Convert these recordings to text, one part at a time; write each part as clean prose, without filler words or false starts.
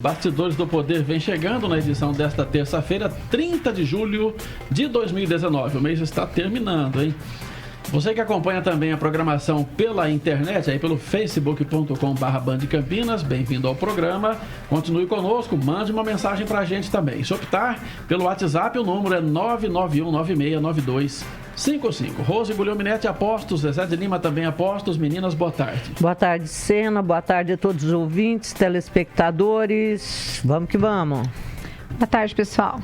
Bastidores do Poder vem chegando na edição desta terça-feira, 30 de julho de 2019. O mês está terminando, hein? Você que acompanha também a programação pela internet, aí pelo facebook.com/bandcampinas, bem-vindo ao programa. Continue conosco, mande uma mensagem pra gente também. Se optar pelo WhatsApp, o número é 991969255. Rose Guglielminetti, apostos. Zezé de Lima também apostos. Meninas, boa tarde. Boa tarde, Sena. Boa tarde a todos os ouvintes, telespectadores. Vamos que vamos. Boa tarde, pessoal.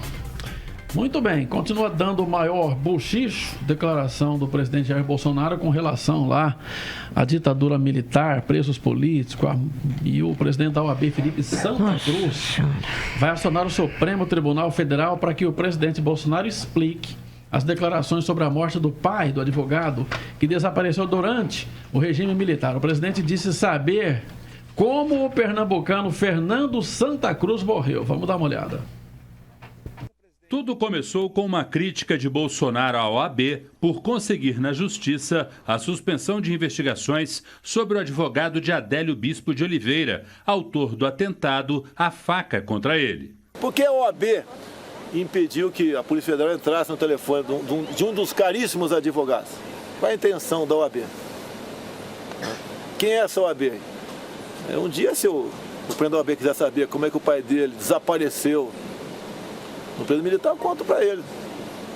Muito bem, continua dando o maior buchicho, declaração do presidente Jair Bolsonaro com relação lá à ditadura militar, presos políticos, e o presidente da OAB, Felipe Santa Cruz, vai acionar o Supremo Tribunal Federal para que o presidente Bolsonaro explique as declarações sobre a morte do pai do advogado que desapareceu durante o regime militar. O presidente disse saber como o pernambucano Fernando Santa Cruz morreu. Vamos dar uma olhada. Tudo começou com uma crítica de Bolsonaro à OAB por conseguir na justiça a suspensão de investigações sobre o advogado de Adélio Bispo de Oliveira, autor do atentado à faca contra ele. Por que a OAB impediu que a Polícia Federal entrasse no telefone de um dos caríssimos advogados? Qual a intenção da OAB? Quem é essa OAB? Um dia, se o presidente da OAB quiser saber como é que o pai dele desapareceu no período militar, eu conto para ele.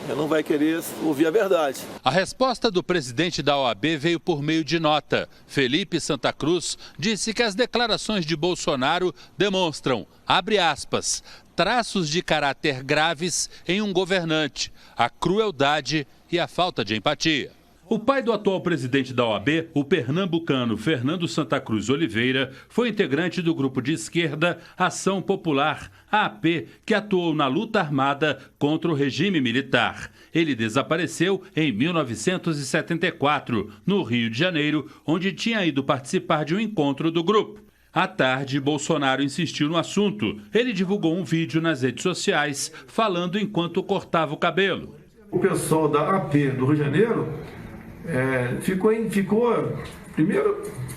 Ele não vai querer ouvir a verdade. A resposta do presidente da OAB veio por meio de nota. Felipe Santa Cruz disse que as declarações de Bolsonaro demonstram, abre aspas, traços de caráter graves em um governante, a crueldade e a falta de empatia. O pai do atual presidente da OAB, o pernambucano Fernando Santa Cruz Oliveira, foi integrante do grupo de esquerda Ação Popular, AAP, que atuou na luta armada contra o regime militar. Ele desapareceu em 1974, no Rio de Janeiro, onde tinha ido participar de um encontro do grupo. À tarde, Bolsonaro insistiu no assunto. Ele divulgou um vídeo nas redes sociais, falando enquanto cortava o cabelo. O pessoal da AP do Rio de Janeiro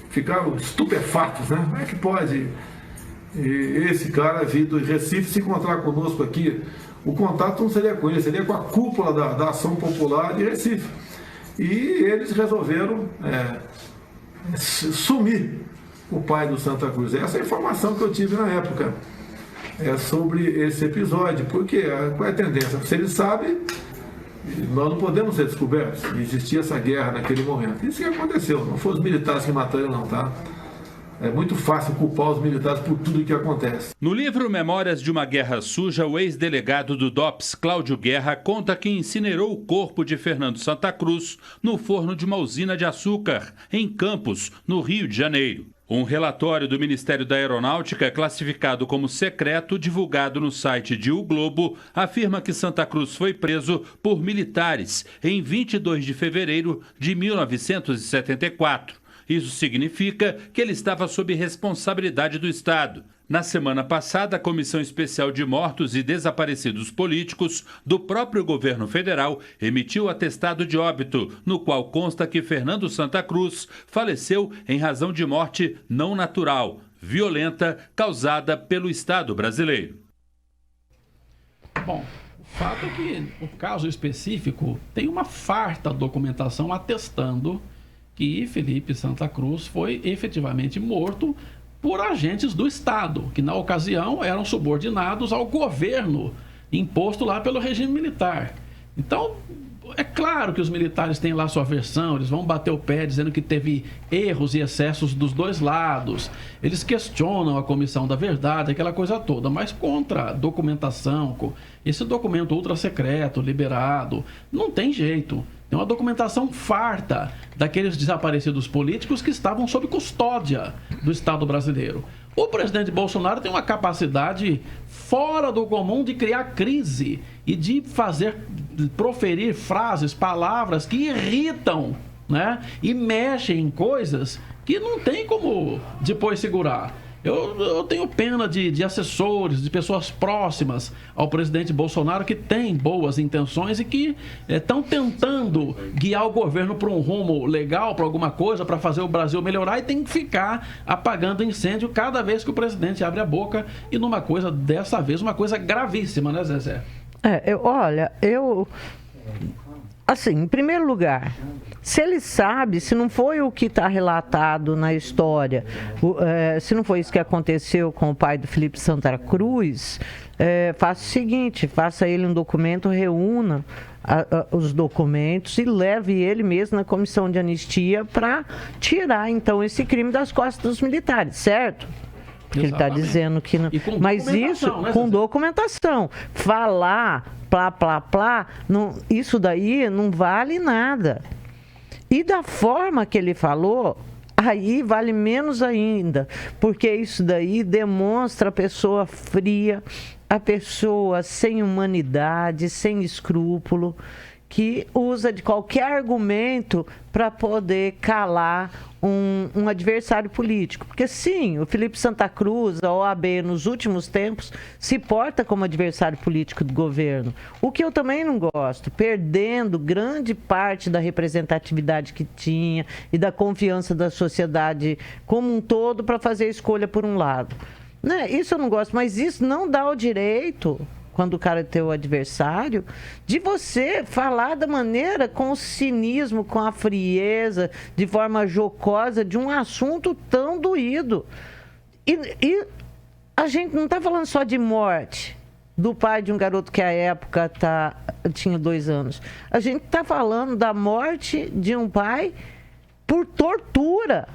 ficaram estupefatos, né? Como é que pode esse cara vir do Recife se encontrar conosco aqui? O contato não seria com ele, seria com a cúpula da Ação Popular de Recife. E eles resolveram sumir o pai do Santa Cruz. Essa é a informação que eu tive na época sobre esse episódio, porque qual é a tendência? Se eles sabem, nós não podemos ser descobertos. Existia essa guerra naquele momento. Isso que aconteceu. Não foram os militares que mataram, não, tá? É muito fácil culpar os militares por tudo que acontece. No livro Memórias de uma Guerra Suja, o ex-delegado do DOPS, Cláudio Guerra, conta que incinerou o corpo de Fernando Santa Cruz no forno de uma usina de açúcar, em Campos, no Rio de Janeiro. Um relatório do Ministério da Aeronáutica, classificado como secreto, divulgado no site de O Globo, afirma que Santa Cruz foi preso por militares em 22 de fevereiro de 1974. Isso significa que ele estava sob responsabilidade do Estado. Na semana passada, a Comissão Especial de Mortos e Desaparecidos Políticos do próprio governo federal emitiu o atestado de óbito, no qual consta que Fernando Santa Cruz faleceu em razão de morte não natural, violenta, causada pelo Estado brasileiro. Bom, o fato é que o caso específico tem uma farta documentação atestando que Felipe Santa Cruz foi efetivamente morto por agentes do Estado, que na ocasião eram subordinados ao governo imposto lá pelo regime militar. Então, é claro que os militares têm lá sua versão, eles vão bater o pé dizendo que teve erros e excessos dos dois lados, eles questionam a Comissão da Verdade, aquela coisa toda, mas contra a documentação, esse documento ultra secreto, liberado, não tem jeito. Tem uma documentação farta daqueles desaparecidos políticos que estavam sob custódia do Estado brasileiro. O presidente Bolsonaro tem uma capacidade fora do comum de criar crise e de proferir frases, palavras que irritam, né? E mexem em coisas que não tem como depois segurar. Eu tenho pena de assessores, de pessoas próximas ao presidente Bolsonaro que têm boas intenções e que estão tentando guiar o governo para um rumo legal, para alguma coisa, para fazer o Brasil melhorar, e tem que ficar apagando incêndio cada vez que o presidente abre a boca, e numa coisa, dessa vez, uma coisa gravíssima, né, Zezé? Assim, em primeiro lugar, se ele sabe, se não foi o que está relatado na história, se não foi isso que aconteceu com o pai do Felipe Santa Cruz, faça o seguinte, faça ele um documento, reúna os documentos e leve ele mesmo na comissão de anistia para tirar, então, esse crime das costas dos militares, certo? Porque ele está dizendo que não. Mas isso, né, com documentação. Falar, plá, não, isso daí não vale nada. E da forma que ele falou, aí vale menos ainda. Porque isso daí demonstra a pessoa fria, a pessoa sem humanidade, sem escrúpulo, que usa de qualquer argumento para poder calar um adversário político. Porque sim, o Felipe Santa Cruz, a OAB, nos últimos tempos, se porta como adversário político do governo. O que eu também não gosto, perdendo grande parte da representatividade que tinha e da confiança da sociedade como um todo para fazer a escolha por um lado. Né? Isso eu não gosto, mas isso não dá o direito, quando o cara é teu adversário, de você falar da maneira, com o cinismo, com a frieza, de forma jocosa, de um assunto tão doído. E a gente não está falando só de morte do pai de um garoto que à época tinha 2 anos. A gente está falando da morte de um pai por tortura.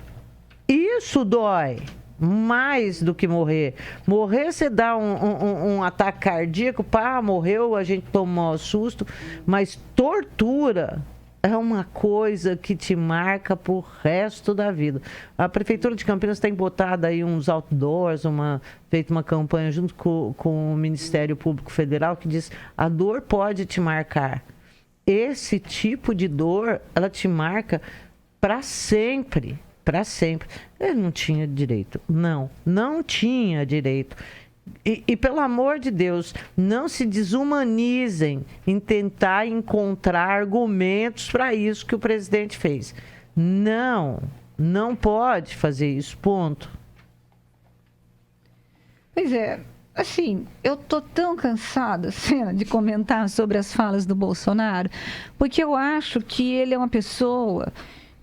Isso dói. Mais do que morrer. Morrer, você dá um ataque cardíaco, morreu, a gente tomou um susto, mas tortura é uma coisa que te marca pro resto da vida. A Prefeitura de Campinas tem botado aí uns outdoors, feito uma campanha junto com o Ministério Público Federal que diz: a dor pode te marcar. Esse tipo de dor, ela te marca para sempre. Para sempre. Ele não tinha direito. Não tinha direito. E, pelo amor de Deus, não se desumanizem em tentar encontrar argumentos para isso que o presidente fez. Não pode fazer isso, ponto. Pois é, assim, eu tô tão cansada, Sena, de comentar sobre as falas do Bolsonaro, porque eu acho que ele é uma pessoa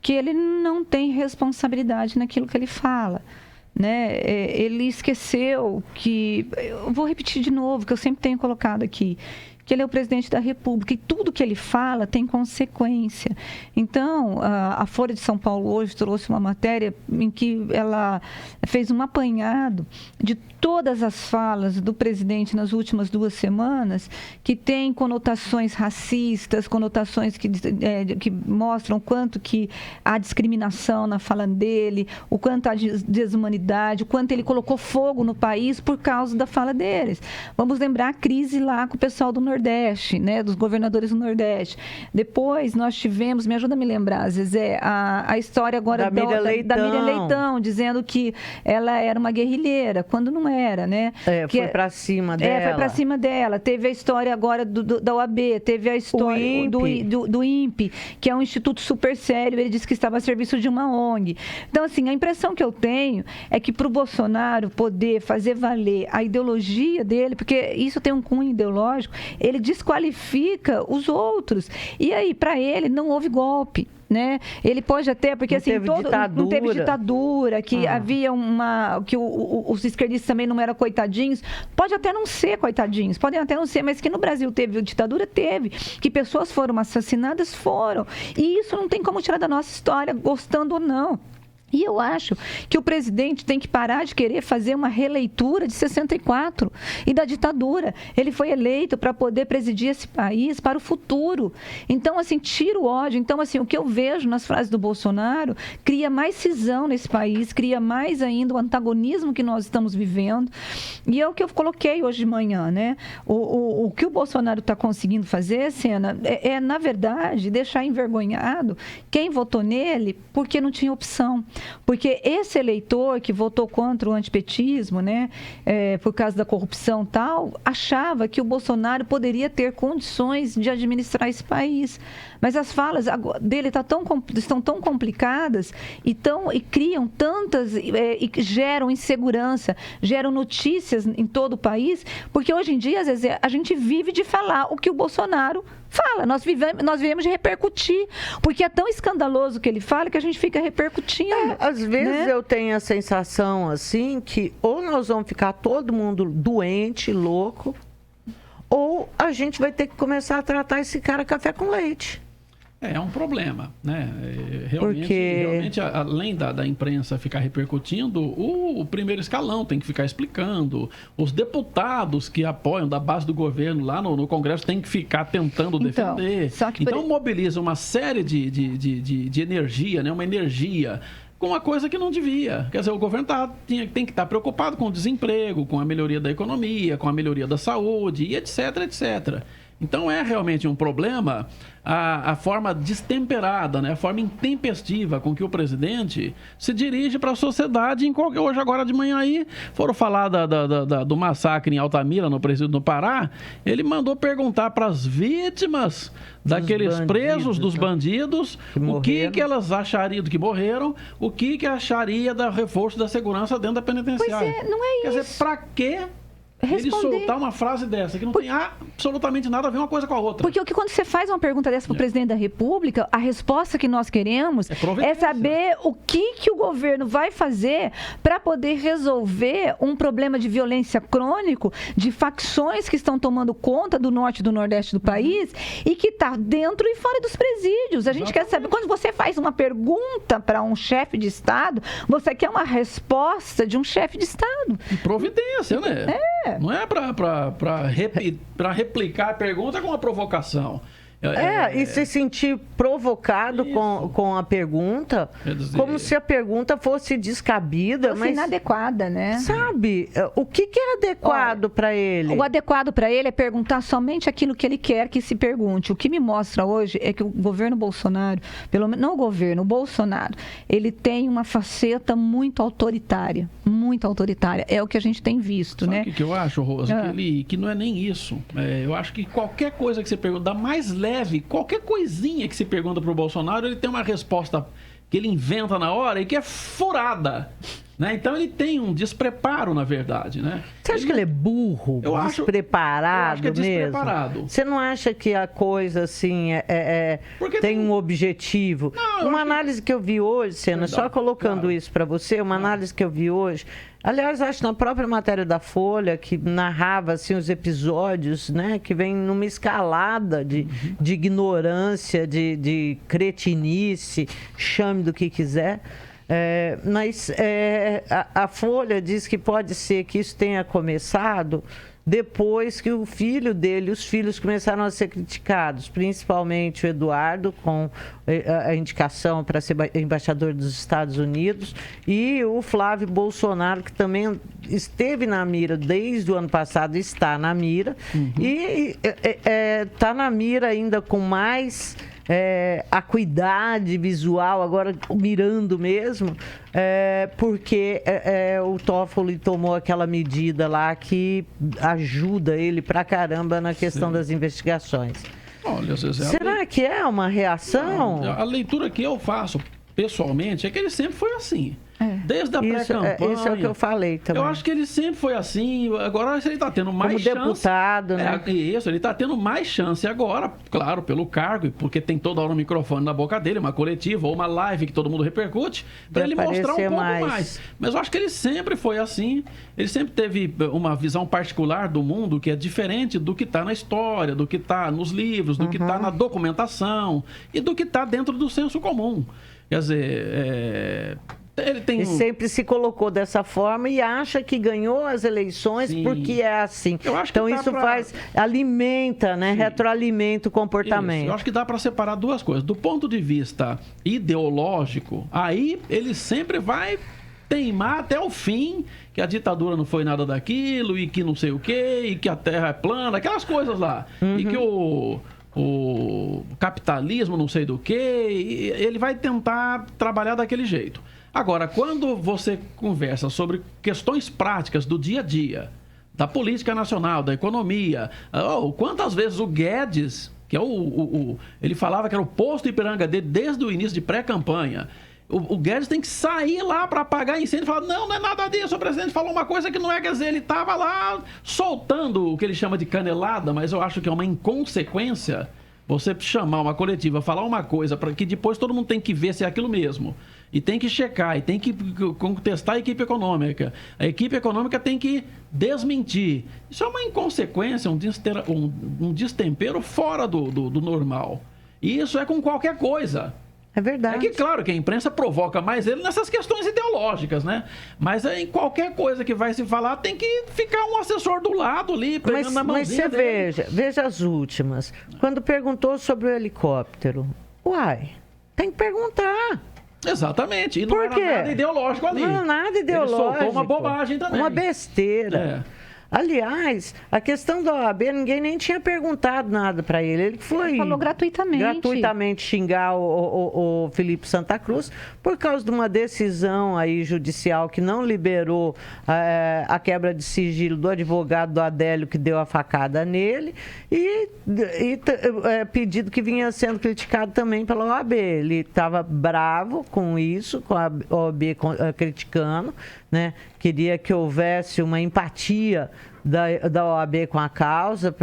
que ele não tem responsabilidade naquilo que ele fala, né? Ele esqueceu que, eu vou repetir de novo, que eu sempre tenho colocado aqui, que ele é o presidente da República e tudo que ele fala tem consequência. Então, a Folha de São Paulo hoje trouxe uma matéria em que ela fez um apanhado de todas as falas do presidente nas últimas 2 semanas, que tem conotações racistas, conotações que mostram o quanto que há discriminação na fala dele, o quanto há desumanidade, o quanto ele colocou fogo no país por causa da fala deles. Vamos lembrar a crise lá com o pessoal do Nordeste, né, dos governadores do Nordeste. Depois nós tivemos, me ajuda a me lembrar, Zezé, a história agora da Miriam Leitão, dizendo que ela era uma guerrilheira, quando não era, né? Foi para cima dela. Foi para cima dela. Teve a história agora da OAB, teve a história do INPE, que é um instituto super sério, ele disse que estava a serviço de uma ONG. Então, assim, a impressão que eu tenho é que para o Bolsonaro poder fazer valer a ideologia dele, porque isso tem um cunho ideológico, ele desqualifica os outros. E aí, para ele, não houve golpe. Né? Ele pode até, porque assim, não teve ditadura, que havia que os esquerdistas também não eram coitadinhos. Pode até não ser coitadinhos, podem até não ser, mas que no Brasil teve ditadura, teve. Que pessoas foram assassinadas, foram. E isso não tem como tirar da nossa história, gostando ou não. E eu acho que o presidente tem que parar de querer fazer uma releitura de 64 e da ditadura. Ele foi eleito para poder presidir esse país para o futuro. Então, assim, tira o ódio. Então, assim, o que eu vejo nas frases do Bolsonaro cria mais cisão nesse país, cria mais ainda o antagonismo que nós estamos vivendo. E é o que eu coloquei hoje de manhã, né? O que o Bolsonaro está conseguindo fazer, Sena, na verdade, deixar envergonhado quem votou nele porque não tinha opção. Porque esse eleitor que votou contra o antipetismo, né, por causa da corrupção e tal, achava que o Bolsonaro poderia ter condições de administrar esse país. Mas as falas dele estão tão complicadas e criam tantas, e geram insegurança, geram notícias em todo o país, porque hoje em dia, às vezes, a gente vive de falar o que o Bolsonaro fala. Nós vivemos de repercutir, porque é tão escandaloso o que ele fala que a gente fica repercutindo. Às vezes, né? Eu tenho a sensação, assim, que ou nós vamos ficar todo mundo doente, louco, ou a gente vai ter que começar a tratar esse cara café com leite. É um problema, né? Realmente além da imprensa ficar repercutindo, o primeiro escalão tem que ficar explicando, os deputados que apoiam da base do governo lá no Congresso tem que ficar tentando defender. Então mobiliza uma série de energia, né? Uma energia com uma coisa que não devia. Quer dizer, o governo tem que estar preocupado com o desemprego, com a melhoria da economia, com a melhoria da saúde, e etc, etc. Então é realmente um problema a forma destemperada, né? A forma intempestiva com que o presidente se dirige para a sociedade. Hoje, agora de manhã aí, foram falar do massacre em Altamira, no presídio do Pará. Ele mandou perguntar para as vítimas daqueles presos, dos bandidos, o que elas achariam, que morreram, o que acharia do reforço da segurança dentro da penitenciária. Pois é, não é isso. Quer dizer, para quê? Ele soltar uma frase dessa, que não tem absolutamente nada a ver uma coisa com a outra. Porque quando você faz uma pergunta dessa para o presidente da República, a resposta que nós queremos é saber o que o governo vai fazer para poder resolver um problema de violência crônico, de facções que estão tomando conta do norte e do nordeste do país e que está dentro e fora dos presídios. A gente quer saber, quando você faz uma pergunta para um chefe de Estado, você quer uma resposta de um chefe de Estado. E providência, né? Não é para replicar a pergunta com uma provocação. E se sentir provocado com a pergunta, como se a pergunta fosse descabida. Mas inadequada, né? Sabe, o que é adequado para ele? O adequado para ele é perguntar somente aquilo que ele quer que se pergunte. O que me mostra hoje é que o governo Bolsonaro, pelo menos não o governo, o Bolsonaro, ele tem uma faceta muito autoritária. Muito autoritária. É o que a gente tem visto, né? Sabe o que eu acho, Rosa? Que não é nem isso. Eu acho que qualquer coisa que você pergunta, da mais leve, qualquer coisinha que se pergunta para o Bolsonaro, ele tem uma resposta que ele inventa na hora e que é furada, né? Então ele tem um despreparo, na verdade, né? Você acha que ele é burro, despreparado? Eu acho que é despreparado. Mesmo? Você não acha que a coisa assim tem um objetivo? Não, uma análise que eu vi hoje, Sena, só colocando isso para você, uma análise que eu vi hoje. Aliás, acho na própria matéria da Folha, que narrava assim, os episódios, né, que vem numa escalada de ignorância, de cretinice, chame do que quiser. Mas a Folha diz que pode ser que isso tenha começado depois que o filho dele, os filhos começaram a ser criticados, principalmente o Eduardo, com a indicação para ser embaixador dos Estados Unidos, e o Flávio Bolsonaro, que também esteve na mira desde o ano passado, está na mira, e está na mira ainda com mais acuidade visual, agora mirando mesmo, porque o Toffoli tomou aquela medida lá que ajuda ele pra caramba na questão das investigações. Olha, será que é uma reação? Não, a leitura que eu faço pessoalmente é que ele sempre foi assim. Desde a pré-campanha. Isso é o que eu falei também. Eu acho que ele sempre foi assim. Agora ele está tendo mais chance. Como deputado, né? Isso, ele está tendo mais chance agora, claro, pelo cargo, porque tem toda hora um microfone na boca dele, uma coletiva ou uma live que todo mundo repercute, para ele mostrar um pouco mais. Mas eu acho que ele sempre foi assim. Ele sempre teve uma visão particular do mundo que é diferente do que está na história, do que está nos livros, do que está na documentação e do que está dentro do senso comum. Quer dizer, ele sempre se colocou dessa forma e acha que ganhou as eleições porque é assim. Então isso alimenta, né? Retroalimenta o comportamento. Isso. Eu acho que dá para separar duas coisas. Do ponto de vista ideológico, aí ele sempre vai teimar até o fim que a ditadura não foi nada daquilo e que não sei o quê, e que a terra é plana, aquelas coisas lá. E que o capitalismo não sei do quê, ele vai tentar trabalhar daquele jeito. Agora, quando você conversa sobre questões práticas do dia a dia, da política nacional, da economia, quantas vezes o Guedes, que é ele falava que era o posto Ipiranga dele desde o início de pré-campanha, o Guedes tem que sair lá para apagar incêndio e falar, não é nada disso, o presidente falou uma coisa que não é, quer dizer, ele estava lá soltando o que ele chama de canelada, mas eu acho que é uma inconsequência você chamar uma coletiva, falar uma coisa para que depois todo mundo tem que ver se é aquilo mesmo. E tem que checar, e tem que contestar a equipe econômica. A equipe econômica tem que desmentir. Isso é uma inconsequência, um destempero fora do normal. E isso é com qualquer coisa. É verdade. É que, claro, que a imprensa provoca mais ele nessas questões ideológicas, né? Mas em qualquer coisa que vai se falar, tem que ficar um assessor do lado ali, pegando na mãozinha dele. Mas você veja as últimas. Quando perguntou sobre o helicóptero, tem que perguntar. Exatamente. E não era nada ideológico ali. Não, nada ideológico. Ele soltou uma bobagem também. Uma besteira. Aliás, a questão da OAB, ninguém nem tinha perguntado nada para ele. Ele falou gratuitamente xingar o Felipe Santa Cruz por causa de uma decisão aí judicial que não liberou a quebra de sigilo do advogado do Adélio que deu a facada nele e pedido que vinha sendo criticado também pela OAB. Ele estava bravo com isso, com a OAB criticando, né? Queria que houvesse uma empatia da OAB com a causa,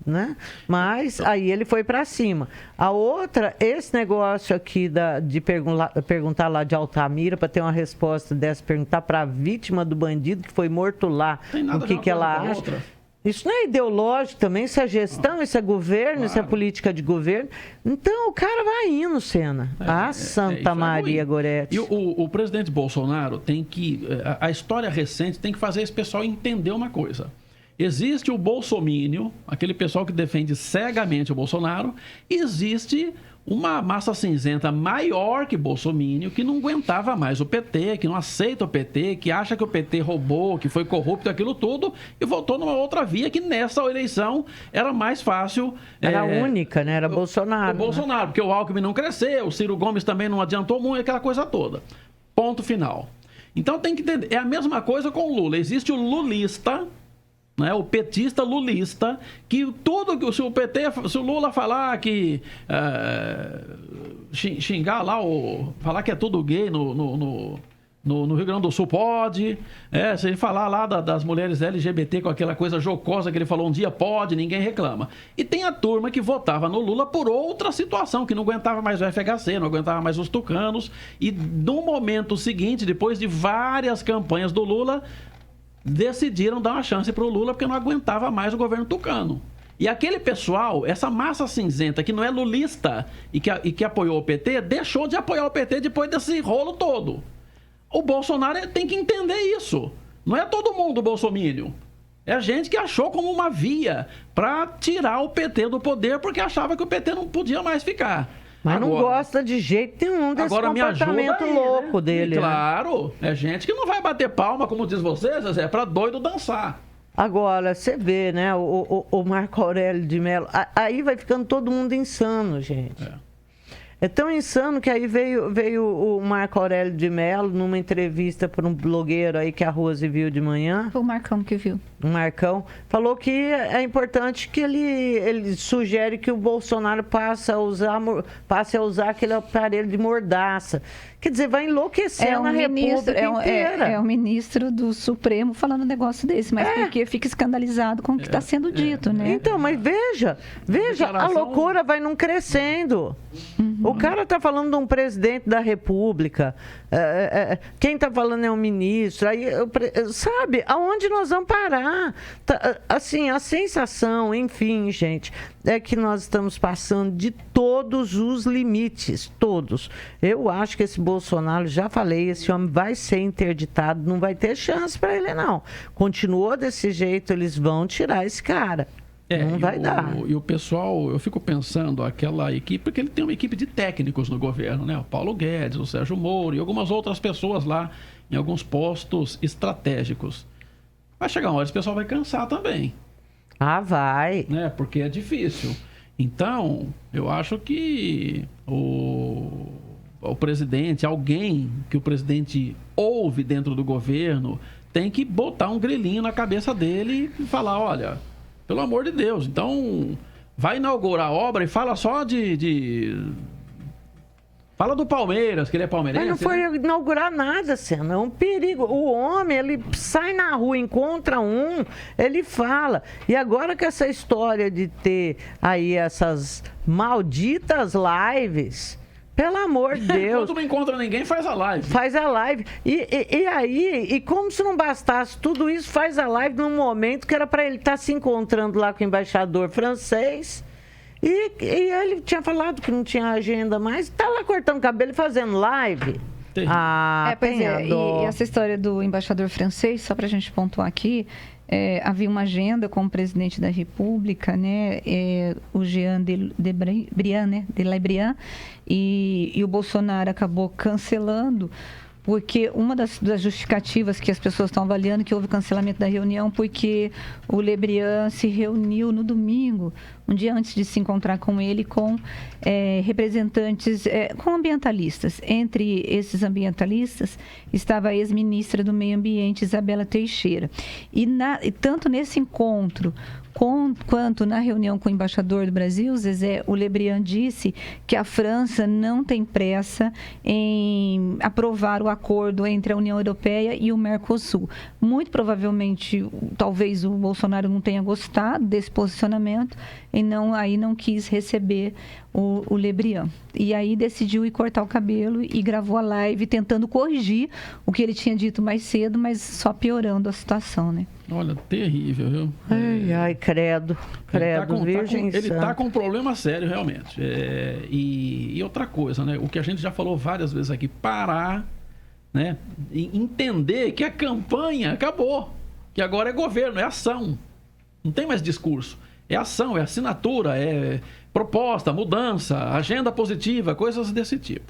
né? Mas aí ele foi para cima. A outra, esse negócio aqui de perguntar lá de Altamira, para ter uma resposta dessa, perguntar para a vítima do bandido que foi morto lá, o que ela acha. Isso não é ideológico também, isso é gestão, isso é governo, isso é política de governo. Então o cara vai indo, Sena. Santa Maria Gorete. E o presidente Bolsonaro tem que... A história recente tem que fazer esse pessoal entender uma coisa. Existe o bolsomínio, aquele pessoal que defende cegamente o Bolsonaro, e existe uma massa cinzenta maior que bolsomínio, que não aguentava mais o PT, que não aceita o PT, que acha que o PT roubou, que foi corrupto, aquilo tudo, e voltou numa outra via que nessa eleição era mais fácil. Era única, né? Era Bolsonaro. O Bolsonaro, porque o Alckmin não cresceu, o Ciro Gomes também não adiantou muito, aquela coisa toda. Ponto final. Então tem que entender, é a mesma coisa com o Lula. Existe o lulista, né, o petista lulista, que tudo que se o Lula falar que xingar lá, falar que é tudo gay no Rio Grande do Sul pode, se ele falar lá das mulheres LGBT com aquela coisa jocosa que ele falou um dia, pode, ninguém reclama. E tem a turma que votava no Lula por outra situação, que não aguentava mais o FHC, não aguentava mais os tucanos, e no momento seguinte, depois de várias campanhas do Lula, decidiram dar uma chance para o Lula porque não aguentava mais o governo tucano. E aquele pessoal, essa massa cinzenta que não é lulista e que apoiou o PT, deixou de apoiar o PT depois desse rolo todo. O Bolsonaro tem que entender isso. Não é todo mundo bolsomínio. É gente que achou como uma via para tirar o PT do poder porque achava que o PT não podia mais ficar. Mas agora, não gosta de jeito nenhum desse comportamento louco dele. Claro, é gente que não vai bater palma, como diz vocês, é para doido dançar. Agora, você vê, né, o Marco Aurélio de Mello, aí vai ficando todo mundo insano, gente. É tão insano que aí veio o Marco Aurélio de Mello numa entrevista por um blogueiro aí que a Rose viu de manhã. Foi o Marcão que viu. O Marcão falou que é importante que ele sugere que o Bolsonaro passe a usar aquele aparelho de mordaça. Quer dizer, vai enlouquecer na República inteira. É o ministro do Supremo falando um negócio desse, mas porque fica escandalizado com o que está sendo dito, né? Então, mas veja, a loucura vai não crescendo. O cara está falando de um presidente da República, quem está falando é um ministro, aí, sabe, aonde nós vamos parar? Assim, a sensação, enfim, gente, é que nós estamos passando de todos os limites, todos. Eu acho que esse Bolsonaro, já falei, esse homem vai ser interditado, não vai ter chance para ele, não. Continuou desse jeito, eles vão tirar esse cara. Não vai dar. E o pessoal, eu fico pensando, aquela equipe, porque ele tem uma equipe de técnicos no governo, né? O Paulo Guedes, o Sérgio Moro e algumas outras pessoas lá em alguns postos estratégicos. Vai chegar uma hora, esse pessoal vai cansar também. Vai. Né? Porque é difícil. Então, eu acho que o presidente, alguém que o presidente ouve dentro do governo, tem que botar um grilinho na cabeça dele e falar, olha, pelo amor de Deus, então vai inaugurar a obra e fala só Fala do Palmeiras, que ele é palmeirense. Mas não foi inaugurar nada, Senna. É um perigo. O homem, ele sai na rua, encontra ele fala. E agora que essa história de ter aí essas malditas lives, pelo amor de Deus. Quando não encontra ninguém, faz a live. Faz a live. E como se não bastasse tudo isso, faz a live num momento que era para ele estar se encontrando lá com o embaixador francês. E ele tinha falado que não tinha agenda mais. Tá lá cortando cabelo e fazendo live. E essa história do embaixador francês, só para a gente pontuar aqui, havia uma agenda com o presidente da República, né, o Jean de La Briand, e o Bolsonaro acabou cancelando, porque uma das justificativas que as pessoas estão avaliando que houve cancelamento da reunião porque o Le Briand se reuniu no domingo, um dia antes de se encontrar com ele, com representantes, com ambientalistas. Entre esses ambientalistas estava a ex-ministra do Meio Ambiente, Isabela Teixeira. E tanto nesse encontro quanto na reunião com o embaixador do Brasil, Zezé, o Le Briand disse que a França não tem pressa em aprovar o acordo entre a União Europeia e o Mercosul. Muito provavelmente, talvez o Bolsonaro não tenha gostado desse posicionamento e não quis receber o Le Briand. E aí decidiu ir cortar o cabelo e gravou a live tentando corrigir o que ele tinha dito mais cedo, mas só piorando a situação, né? Olha, terrível, viu? Ai, credo, ele tá com um problema sério, realmente. E outra coisa, né? O que a gente já falou várias vezes aqui, parar, né? E entender que a campanha acabou, que agora é governo, é ação. Não tem mais discurso. É ação, é assinatura, é proposta, mudança, agenda positiva, coisas desse tipo.